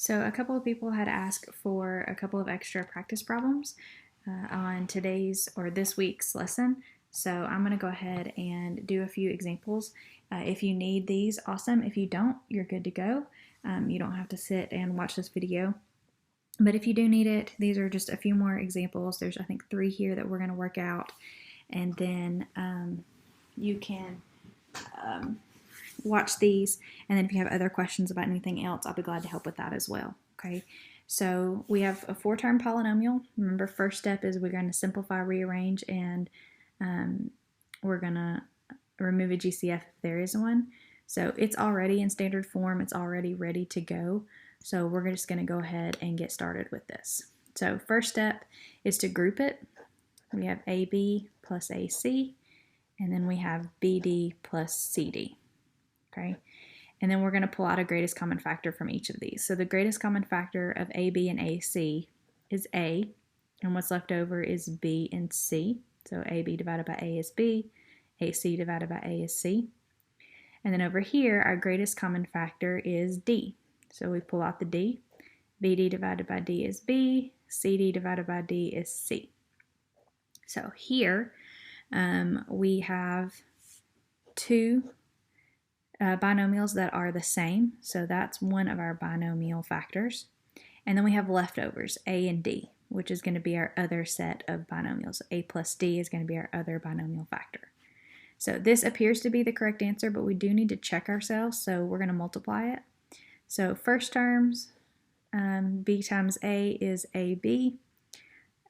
So a couple of people had asked for a couple of extra practice problems on today's or this week's lesson. So I'm going to go ahead and do a few examples. If you need these, awesome. If you don't, you're good to go. You don't have to sit and watch this video. But if you do need it, these are just a few more examples. There's, I think, 3 here that we're going to work out. And then you can watch these, and then if you have other questions about anything else, I'll be glad to help with that as well. Okay, so we have a 4-term polynomial. Remember, first step is we're going to simplify, rearrange, and we're going to remove a GCF if there is one. So it's already in standard form. It's already ready to go. So we're just going to go ahead and get started with this. So first step is to group it. We have AB plus AC, and then we have BD plus CD. Okay, and then we're going to pull out a greatest common factor from each of these. So the greatest common factor of AB and AC is A, and what's left over is B and C. So AB divided by A is B, AC divided by A is C. And then over here, our greatest common factor is D. So we pull out the D. BD divided by D is B, CD divided by D is C. So here we have two binomials that are the same, so that's one of our binomial factors. And then we have leftovers, A and D, which is going to be our other set of binomials. A plus D is going to be our other binomial factor. So this appears to be the correct answer, but we do need to check ourselves, so we're going to multiply it. So first terms, B times A is AB.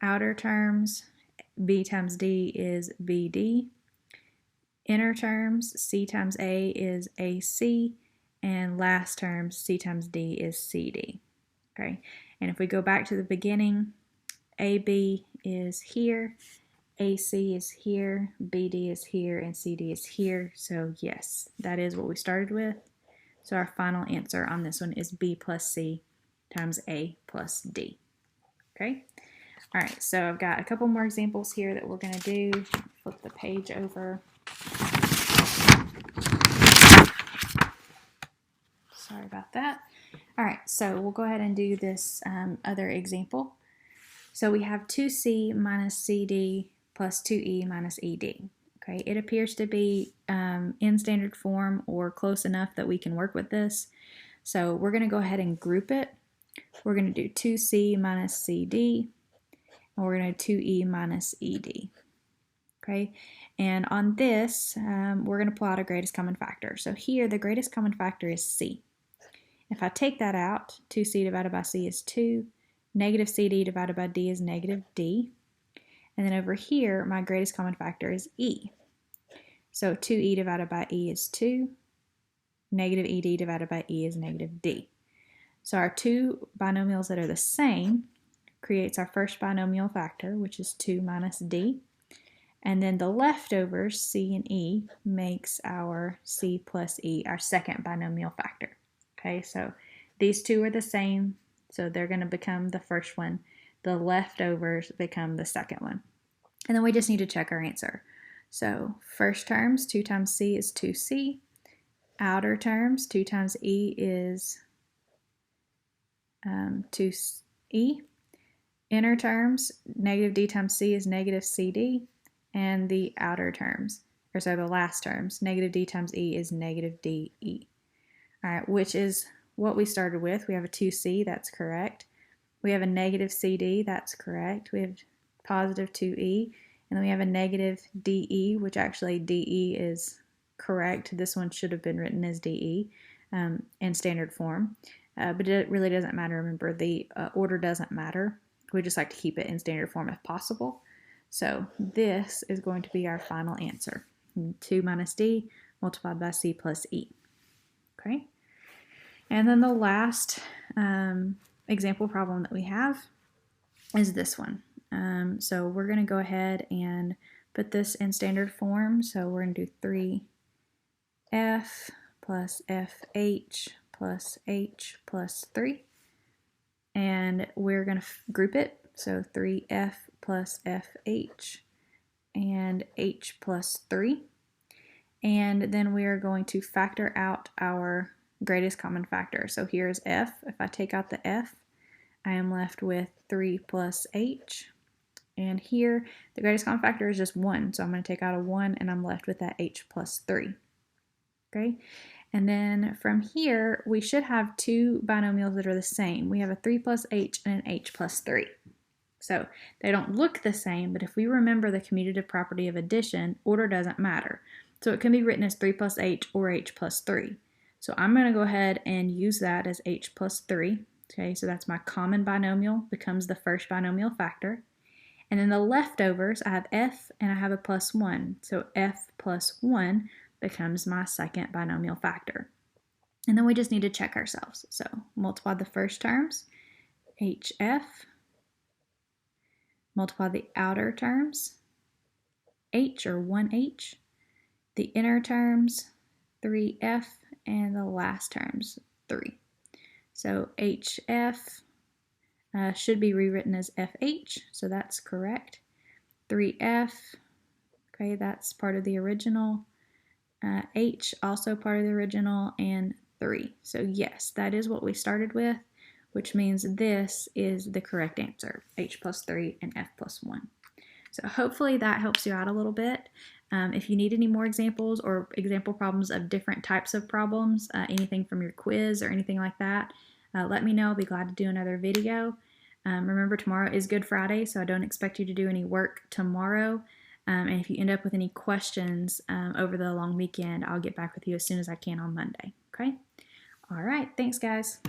Outer terms, B times D is BD. Inner terms, C times A is AC, and last terms, C times D is CD. Okay, and if we go back to the beginning, AB is here, AC is here, BD is here, and CD is here. So yes, that is what we started with. So our final answer on this one is B plus C times A plus D. Okay, all right, so I've got a couple more examples here that we're going to do. Flip the page over. Sorry about that. All right, so we'll go ahead and do this other example. So we have 2C minus CD plus 2E minus ED. Okay, it appears to be in standard form or close enough that we can work with this. So we're going to go ahead and group it. We're going to do 2C minus CD, and we're going to do 2E minus ED. Okay, and on this, we're going to pull out a greatest common factor. So here, the greatest common factor is C. If I take that out, 2C divided by C is 2, negative CD divided by D is negative D, and then over here, my greatest common factor is E. So 2E divided by E is 2, negative ED divided by E is negative D. So our two binomials that are the same creates our first binomial factor, which is 2 minus D, and then the leftovers, C and E, makes our C plus E, our second binomial factor. Okay, so these two are the same, so they're going to become the first one. The leftovers become the second one. And then we just need to check our answer. So first terms, 2 times C is 2C. Outer terms, 2 times E is 2E. Inner terms, negative D times C is negative CD. And the outer terms, or so the last terms, negative D times E is negative DE. All right, which is what we started with. We have a 2C, that's correct. We have a negative CD, that's correct. We have positive 2E, and then we have a negative DE, which actually DE is correct. This one should have been written as DE in standard form, but it really doesn't matter. Remember, the order doesn't matter. We just like to keep it in standard form if possible. So this is going to be our final answer. 2 minus D multiplied by C plus E. Okay, and then the last example problem that we have is this one. So we're going to go ahead and put this in standard form. So we're going to do 3F plus FH plus H plus 3. And we're going to group it. So 3F plus FH and H plus 3. And then we are going to factor out our greatest common factor. So here's f. If I take out the f, I am left with 3 plus h. And here, the greatest common factor is just 1. So I'm going to take out a 1, and I'm left with that h plus 3. Okay? And then from here, we should have two binomials that are the same. We have a 3 plus h and an h plus 3. So they don't look the same, but if we remember the commutative property of addition, order doesn't matter. So it can be written as 3 plus h or h plus 3. So I'm going to go ahead and use that as h plus 3. Okay, so that's my common binomial, becomes the first binomial factor. And then the leftovers, I have f and I have a plus 1. So f plus 1 becomes my second binomial factor. And then we just need to check ourselves. So multiply the first terms, hf, multiply the outer terms, h or 1h, the inner terms, 3f, and the last terms, 3. So hf should be rewritten as fh, so that's correct. 3f, okay, that's part of the original. H, also part of the original, and 3. So yes, that is what we started with, which means this is the correct answer, h plus 3 and f plus 1. So hopefully that helps you out a little bit. If you need any more examples or example problems of different types of problems, anything from your quiz or anything like that, let me know. I'll be glad to do another video. Remember, tomorrow is Good Friday, so I don't expect you to do any work tomorrow. And if you end up with any questions over the long weekend, I'll get back with you as soon as I can on Monday. Okay? All right. Thanks, guys.